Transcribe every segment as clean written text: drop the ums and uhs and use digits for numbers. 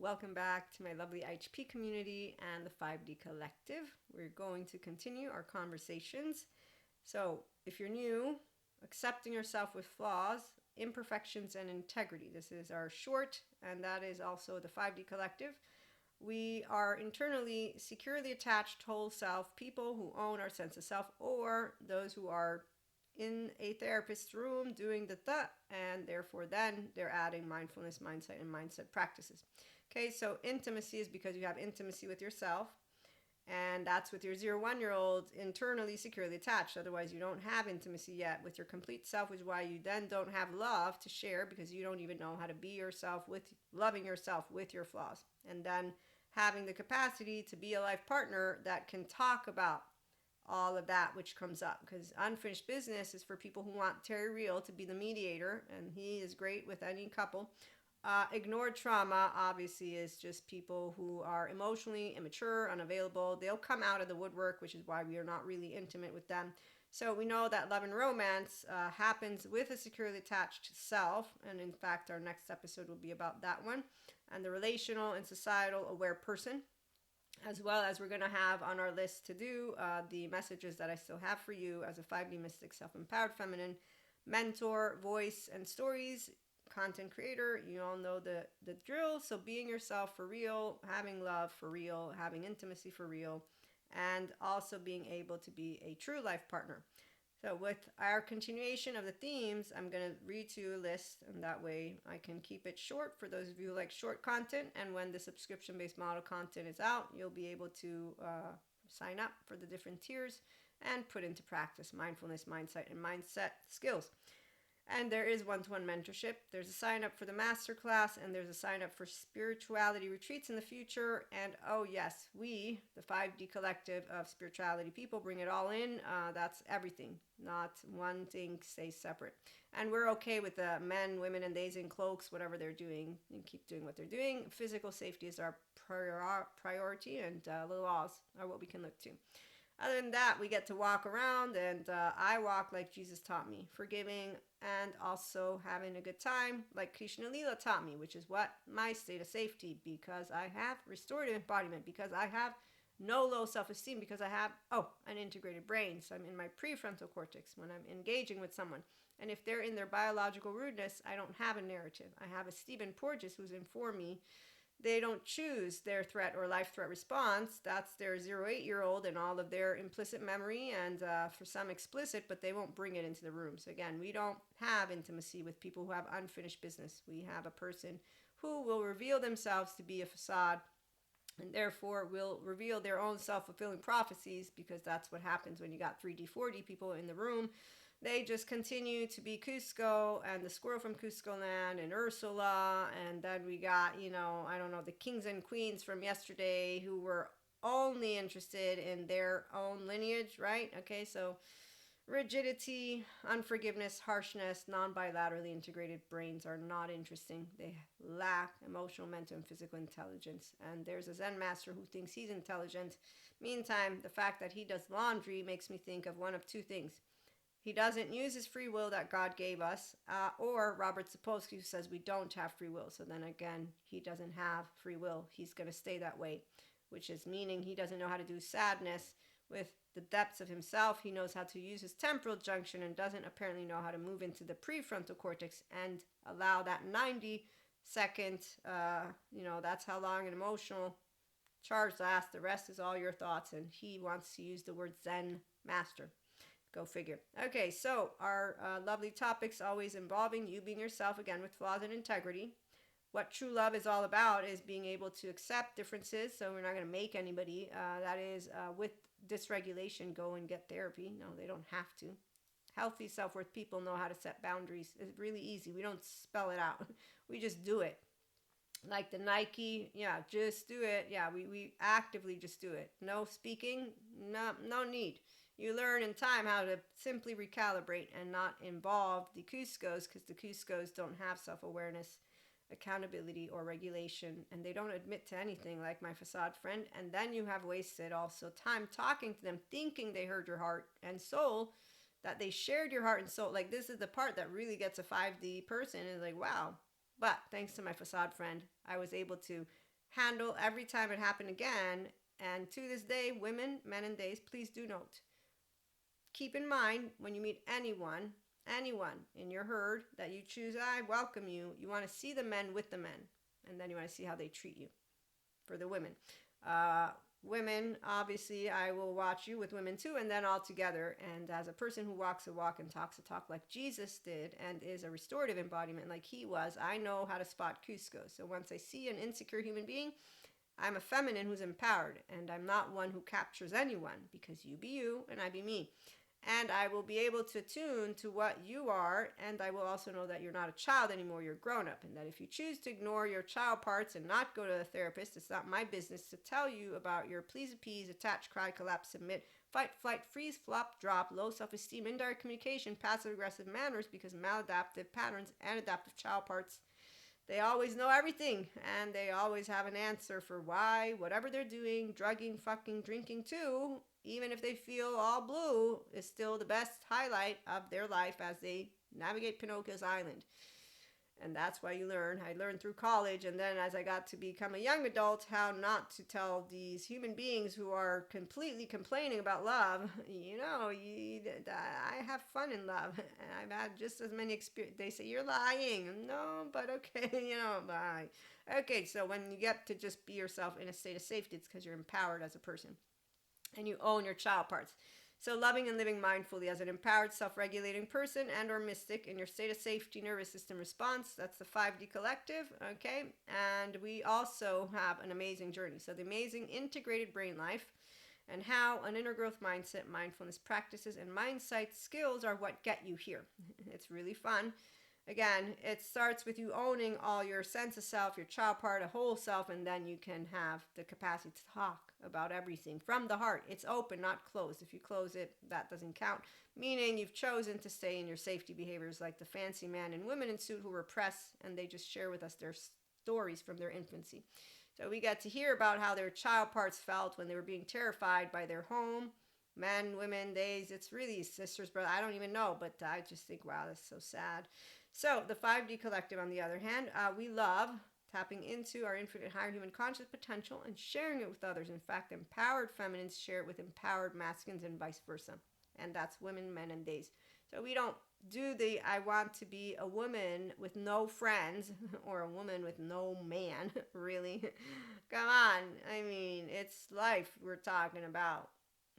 Welcome back to my lovely IHP community and the 5D Collective. We're going to continue our conversations. So, if you're new, accepting yourself with flaws, imperfections, and integrity. This is our short, and that is also the 5D Collective. We are internally securely attached whole self people who own our sense of self, or those who are in a therapist's room doing the and therefore then they're adding mindfulness, mindset, and mindset practices. Okay, so intimacy is because you have intimacy with yourself, and that's with your 0 1 year old internally securely attached. Otherwise, you don't have intimacy yet with your complete self, which is why you then don't have love to share because you don't even know how to be yourself with loving yourself with your flaws. And then having the capacity to be a life partner that can talk about all of that which comes up, because unfinished business is for people who want Terry Real to be the mediator, and he is great with any couple. Ignored trauma obviously is just people who are emotionally immature, unavailable. They'll come out of the woodwork, which is why we are not really intimate with them. So we know that love and romance happens with a securely attached self, and in fact our next episode will be about that one, and the relational and societal aware person, as well as we're going to have on our list to do the messages that I still have for you as a 5D mystic, self-empowered feminine, mentor, voice, and stories, content creator. You all know the drill. So being yourself for real, having love for real, having intimacy for real, and also being able to be a true life partner. So with our continuation of the themes, I'm going to read to you a list, and that way I can keep it short for those of you who like short content. And when the subscription-based model content is out, you'll be able to sign up for the different tiers and put into practice mindfulness, mindset, and mindset skills. And there is one-to-one mentorship. There's a sign up for the masterclass, and there's a sign up for spirituality retreats in the future. And oh yes, we, the 5D collective of spirituality people, bring it all in. That's everything. Not one thing stays separate. And we're okay with the men, women, and theys in cloaks, whatever they're doing, and keep doing what they're doing. Physical safety is our priority, and the laws are what we can look to. Other than that, we get to walk around, and I walk like Jesus taught me, forgiving and also having a good time like Krishna Lila taught me, which is what my state of safety, because I have restorative embodiment, because I have no low self-esteem, because I have, an integrated brain. So I'm in my prefrontal cortex when I'm engaging with someone. And if they're in their biological rudeness, I don't have a narrative. I have a Stephen Porges who's informed me they don't choose their threat or life threat response. That's their 0 8 year old and all of their implicit memory, and for some explicit, but they won't bring it into the room. So again, we don't have intimacy with people who have unfinished business. We have a person who will reveal themselves to be a facade, and therefore will reveal their own self-fulfilling prophecies, because that's what happens when you got 3D 4D people in the room. They just continue to be Cusco and the squirrel from Cusco land and Ursula, and then we got, I don't know, the kings and queens from yesterday who were only interested in their own lineage, right? Okay, so rigidity, unforgiveness, harshness, non-bilaterally integrated brains are not interesting. They lack emotional, mental, and physical intelligence. And there's a Zen master who thinks he's intelligent. Meantime, the fact that he does laundry makes me think of one of two things. He doesn't use his free will that God gave us, or Robert Sapolsky, who says we don't have free will. So then again, he doesn't have free will. He's going to stay that way, which is meaning he doesn't know how to do sadness with the depths of himself. He knows how to use his temporal junction and doesn't apparently know how to move into the prefrontal cortex and allow that 90-second, that's how long an emotional charge lasts. The rest is all your thoughts, and he wants to use the word Zen master. Go figure. Okay, so our lovely topics always involving you being yourself, again, with flaws and integrity. What true love is all about is being able to accept differences. So we're not going to make anybody, that is, with dysregulation, go and get therapy. No, they don't have to. Healthy self-worth people know how to set boundaries. It's really easy. We don't spell it out. We just do it. Like the Nike, just do it. We actively just do it. No speaking, no need. You learn in time how to simply recalibrate and not involve the Cuscos, because the Cuscos don't have self-awareness, accountability, or regulation, and they don't admit to anything, like my facade friend. And then you have wasted also time talking to them, thinking they heard your heart and soul, that they shared your heart and soul. Like, this is the part that really gets a 5D person, is like, wow, But thanks to my facade friend, I was able to handle every time it happened again. And to this day, women, men, and days, please do note. Keep in mind when you meet anyone in your herd that you choose, I welcome you. You want to see the men with the men, and then you want to see how they treat you. For the women, uh, women, obviously, I will watch you with women too, and then all together. And as a person who walks a walk and talks a talk like Jesus did, and is a restorative embodiment like he was, I know how to spot Cusco. So once I see an insecure human being, I'm a feminine who's empowered, and I'm not one who captures anyone, because you be you and I be me. And I will be able to attune to what you are, and I will also know that you're not a child anymore, you're grown up, and that if you choose to ignore your child parts and not go to the therapist, it's not my business to tell you about your please appease, attach, cry, collapse, submit, fight, flight, freeze, flop, drop, low self-esteem, indirect communication, passive aggressive manners, because maladaptive patterns and adaptive child parts, they always know everything, and they always have an answer for why whatever they're doing, drugging, fucking, drinking too, even if they feel all blue, is still the best highlight of their life as they navigate Pinocchio's island. And that's why you learn. I learned through college, and then as I got to become a young adult, how not to tell these human beings who are completely complaining about love, I have fun in love. I've had just as many experiences. They say, you're lying. No, but okay, bye. Okay, so when you get to just be yourself in a state of safety, it's because you're empowered as a person, and you own your child parts. So loving and living mindfully as an empowered, self-regulating person and or mystic in your state of safety nervous system response. That's the 5D collective, okay? And we also have an amazing journey. So the amazing integrated brain life, and how an inner growth mindset, mindfulness practices, and mindset skills are what get you here. It's really fun. Again, it starts with you owning all your sense of self, your child part, a whole self, and then you can have the capacity to talk about everything from the heart. It's open, not closed. If you close it, that doesn't count. Meaning you've chosen to stay in your safety behaviors, like the fancy man and women in suit who repress, and they just share with us their stories from their infancy. So we get to hear about how their child parts felt when they were being terrified by their home. Men, women, days, it's really sisters, brother. I don't even know, but I just think, wow, that's so sad. So the 5D collective, on the other hand, we love tapping into our infinite higher human conscious potential and sharing it with others. In fact, empowered feminines share it with empowered masculines and vice versa. And that's women, men, and days. So we don't do the I want to be a woman with no friends or a woman with no man, really. Come on. I mean, it's life we're talking about.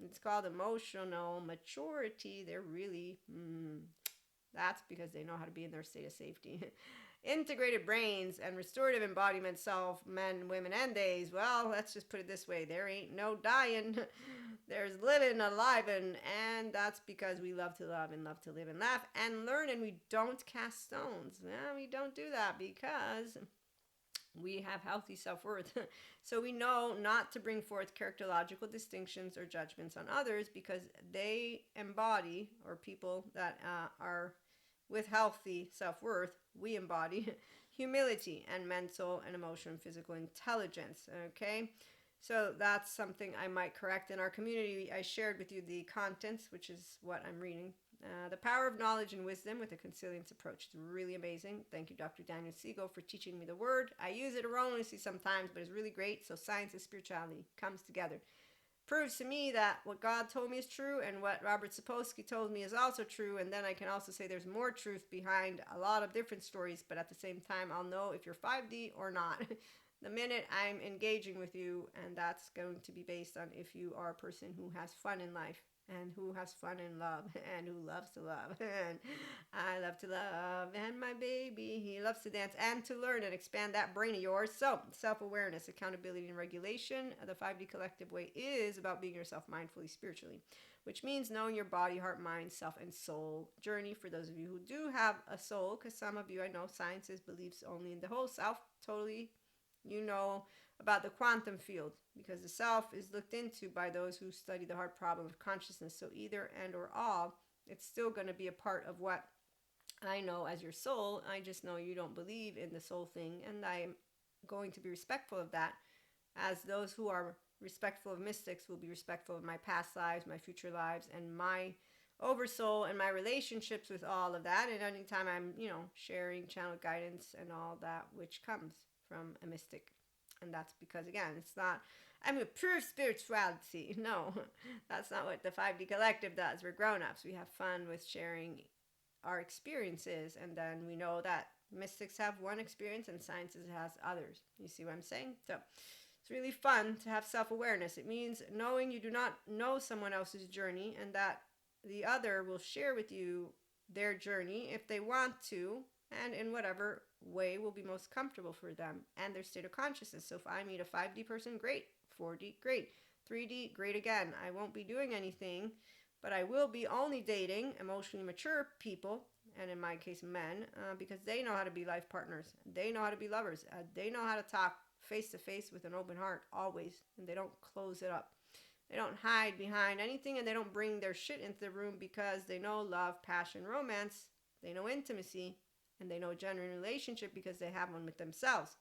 It's called emotional maturity. They're really, that's because they know how to be in their state of safety. Integrated brains and restorative embodiment self, men, women, and days. Well, let's just put it this way. There ain't no dying. There's living, alive, and that's because we love to love and love to live and laugh and learn, and we don't cast stones. No, we don't do that because we have healthy self-worth. So we know not to bring forth characterological distinctions or judgments on others, because they embody, or people that are with healthy self-worth, we embody humility and mental and emotional and physical intelligence, okay? So that's something I might correct. In our community, I shared with you the contents, which is what I'm reading. The power of knowledge and wisdom with a consilience approach. It's really amazing. Thank you, Dr. Daniel Siegel, for teaching me the word. I use it erroneously sometimes, but it's really great. So science and spirituality comes together. Proves to me that what God told me is true, and what Robert Sapolsky told me is also true. And then I can also say there's more truth behind a lot of different stories, but at the same time, I'll know if you're 5D or not the minute I'm engaging with you, and that's going to be based on if you are a person who has fun in life, and who has fun in love, and who loves to love. And I love to love, and my baby, he loves to dance and to learn and expand that brain of yours. So self-awareness, accountability, and regulation. The 5D collective way is about being yourself mindfully, spiritually, which means knowing your body, heart, mind, self, and soul journey. For those of you who do have a soul, because some of you, I know, sciences believes only in the whole self. Totally, about the quantum field, because the self is looked into by those who study the hard problem of consciousness. So either and or all, it's still going to be a part of what I know as your soul. I just know you don't believe in the soul thing, and I'm going to be respectful of that, as those who are respectful of mystics will be respectful of my past lives, my future lives, and my oversoul in my relationships with all of that. And anytime I'm, sharing channel guidance and all that which comes from a mystic. And that's because, again, it's not, I'm a pure spirituality. No, that's not what the 5D Collective does. We're grown ups. We have fun with sharing our experiences. And then we know that mystics have one experience and science has others. You see what I'm saying? So it's really fun to have self-awareness. It means knowing you do not know someone else's journey and that the other will share with you their journey if they want to and in whatever way will be most comfortable for them and their state of consciousness. So if I meet a 5D person, great. 4D, great. 3D, great again. I won't be doing anything, but I will be only dating emotionally mature people, and in my case, men, because they know how to be life partners. They know how to be lovers. They know how to talk face to face with an open heart always, and they don't close it up. They don't hide behind anything, and they don't bring their shit into the room because they know love, passion, romance. They know intimacy, and they know genuine relationship because they have one with themselves.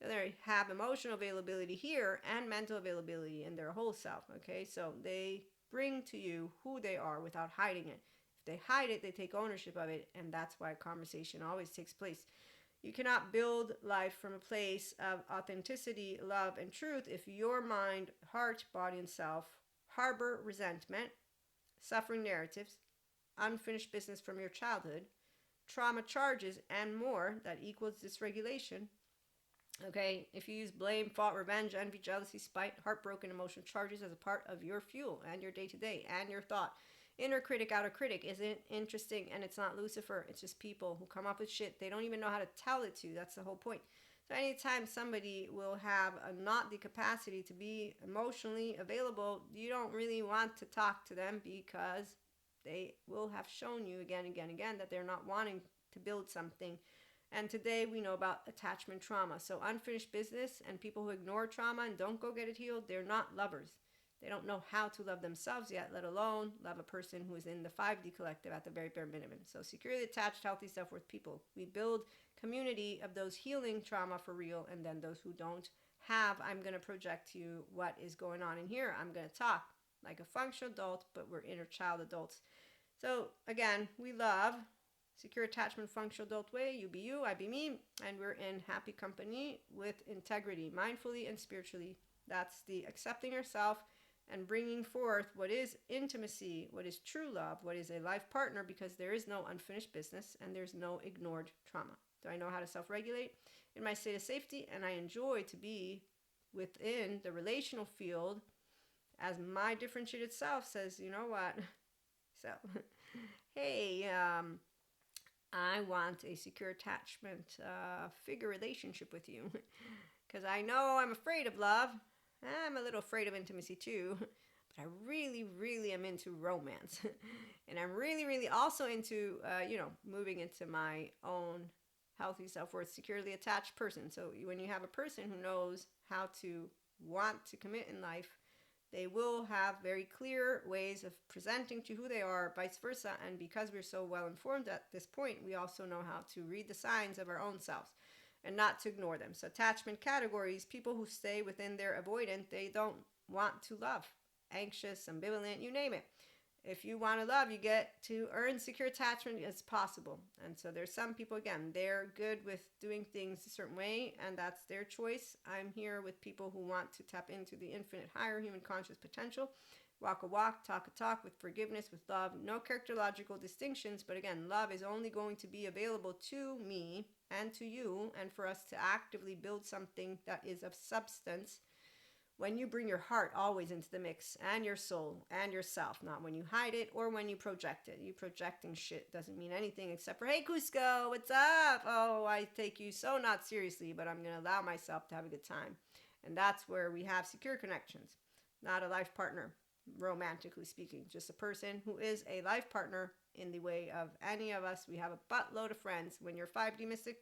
They have emotional availability here and mental availability in their whole self. Okay, so they bring to you who they are without hiding it. If they hide it, they take ownership of it, and that's why conversation always takes place. You cannot build life from a place of authenticity, love, and truth if your mind, heart, body, and self harbor resentment, suffering narratives, unfinished business from your childhood, trauma charges, and more that equals dysregulation. Okay, if you use blame, fault, revenge, envy, jealousy, spite, heartbroken emotional charges as a part of your fuel and your day to day and your thought. Inner critic, outer critic isn't interesting, and it's not Lucifer. It's just people who come up with shit they don't even know how to tell it to. That's the whole point. So anytime somebody will have not the capacity to be emotionally available, you don't really want to talk to them because they will have shown you again and again and again that they're not wanting to build something. And today we know about attachment trauma. So unfinished business and people who ignore trauma and don't go get it healed, they're not lovers. They don't know how to love themselves yet, let alone love a person who is in the 5D collective at the very bare minimum. So securely attached, healthy, self-worth people. We build community of those healing trauma for real, and then those who don't have, I'm going to project to you what is going on in here. I'm going to talk like a functional adult, but we're inner child adults. So again, we love secure attachment, functional adult way. You be you, I be me, and we're in happy company with integrity, mindfully and spiritually. That's the accepting yourself and bringing forth what is intimacy, what is true love, what is a life partner, because there is no unfinished business and there's no ignored trauma. Do I know how to self-regulate in my state of safety? And I enjoy to be within the relational field as my differentiated self says, you know what? So, hey, I want a secure attachment figure relationship with you because I know I'm afraid of love. I'm a little afraid of intimacy too, but I really, really am into romance. And I'm really, really also into, moving into my own healthy self-worth, securely attached person. So when you have a person who knows how to want to commit in life, they will have very clear ways of presenting to who they are, vice versa. And because we're so well informed at this point, we also know how to read the signs of our own selves and not to ignore them. So attachment categories, people who stay within their avoidant, they don't want to love. Anxious, ambivalent, you name it. If you want to love, you get to earn secure attachment as possible. And so there's some people, again, they're good with doing things a certain way, and that's their choice. I'm here with people who want to tap into the infinite higher human conscious potential. Walk a walk, talk a talk with forgiveness, with love. No characterological distinctions, but again, love is only going to be available to me and to you, and for us to actively build something that is of substance when you bring your heart always into the mix and your soul and yourself, not when you hide it or when you project it. You projecting shit doesn't mean anything except for, hey, Cusco, what's up? Oh, I take you so not seriously, but I'm going to allow myself to have a good time. And that's where we have secure connections, not a life partner, romantically speaking, just a person who is a life partner in the way of any of us. We have a buttload of friends. When you're 5D mystic,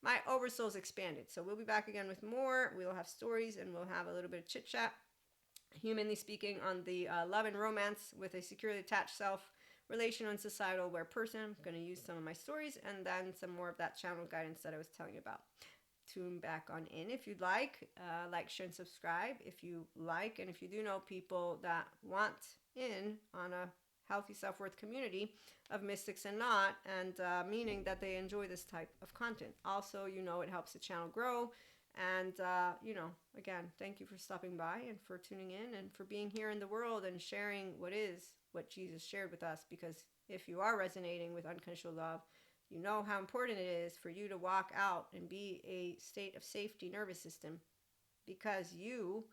my oversoul's expanded. So we'll be back again with more. We'll have stories and we'll have a little bit of chit chat, humanly speaking, on the love and romance with a securely attached self, relational and societal aware person. I'm going to use some of my stories and then some more of that channel guidance that I was telling you about. Tune back on in if you'd like, share, and subscribe if you like. And if you do know people that want in on a healthy self-worth community of mystics and not, and meaning that they enjoy this type of content. Also, it helps the channel grow. And, again, thank you for stopping by and for tuning in and for being here in the world and sharing what Jesus shared with us. Because if you are resonating with unconditional love, you know how important it is for you to walk out and be a state of safety nervous system, because you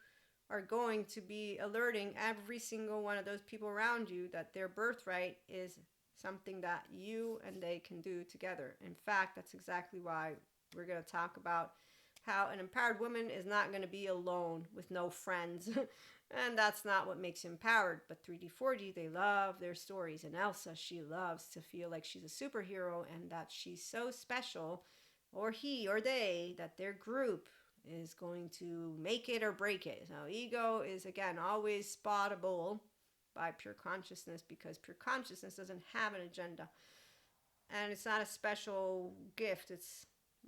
are going to be alerting every single one of those people around you that their birthright is something that you and they can do together. In fact, that's exactly why we're going to talk about how an empowered woman is not going to be alone with no friends. And that's not what makes you empowered. But 3D, 4D, they love their stories. And Elsa, she loves to feel like she's a superhero and that she's so special, or he or they, that their group is going to make it or break it. So ego is, again, always spottable by pure consciousness, because pure consciousness doesn't have an agenda. And it's not a special gift.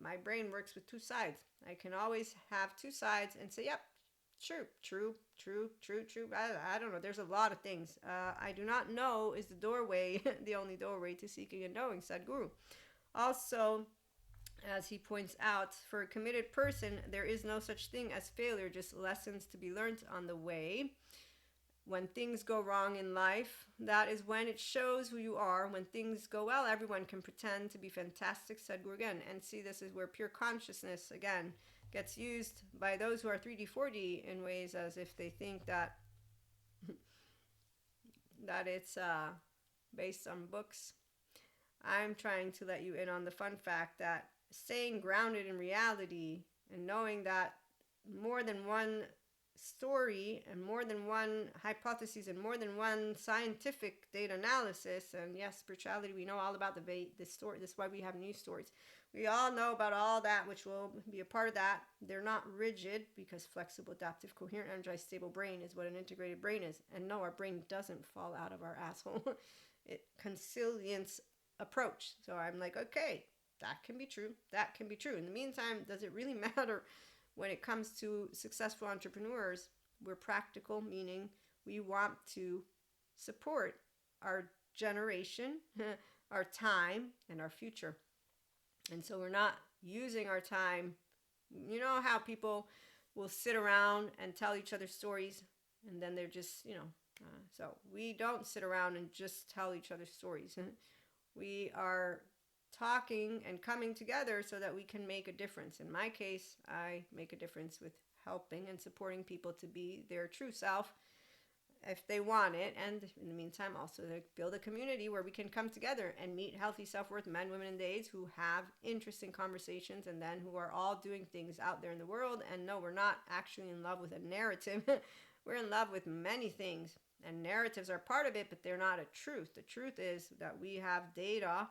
My brain works with two sides. I can always have two sides and say, yep, true. I don't know. There's a lot of things. I do not know is the doorway, the only doorway to seeking and knowing, said Guru. Also, as he points out, for a committed person, there is no such thing as failure, just lessons to be learned on the way. When things go wrong in life, that is when it shows who you are. When things go well, everyone can pretend to be fantastic, said Guru again. And see, this is where pure consciousness, again, gets used by those who are 3D, 4D in ways as if they think that that it's based on books. I'm trying to let you in on the fun fact that staying grounded in reality and knowing that more than one story and more than one hypothesis and more than one scientific data analysis, and yes, spirituality, we know all about the story. This is why we have news stories. We all know about all that, which will be a part of that. They're not rigid, because flexible, adaptive, coherent, energized, stable brain is what an integrated brain is. And no, our brain doesn't fall out of our asshole. It consilience approach. So I'm like, okay, that can be true. That can be true. In the meantime, does it really matter? When it comes to successful entrepreneurs, we're practical, meaning we want to support our generation, our time, and our future. And so we're not using our time. You know how people will sit around and tell each other stories, and then they're just, so we don't sit around and just tell each other stories. We are talking and coming together so that we can make a difference. In my case, I make a difference with helping and supporting people to be their true self if they want it. And in the meantime, also to build a community where we can come together and meet healthy self-worth men, women, and days who have interesting conversations, and then who are all doing things out there in the world. And no, we're not actually in love with a narrative. We're in love with many things, and narratives are part of it, but they're not a truth. The truth is that we have data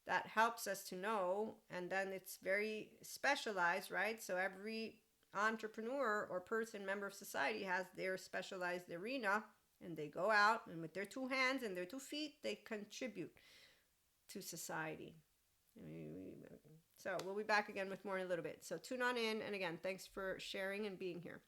that helps us to know, and then it's very specialized, right? So every entrepreneur or person, member of society, has their specialized arena, and they go out and with their two hands and their 2 feet, they contribute to society. So we'll be back again with more in a little bit. So tune on in, and again, thanks for sharing and being here.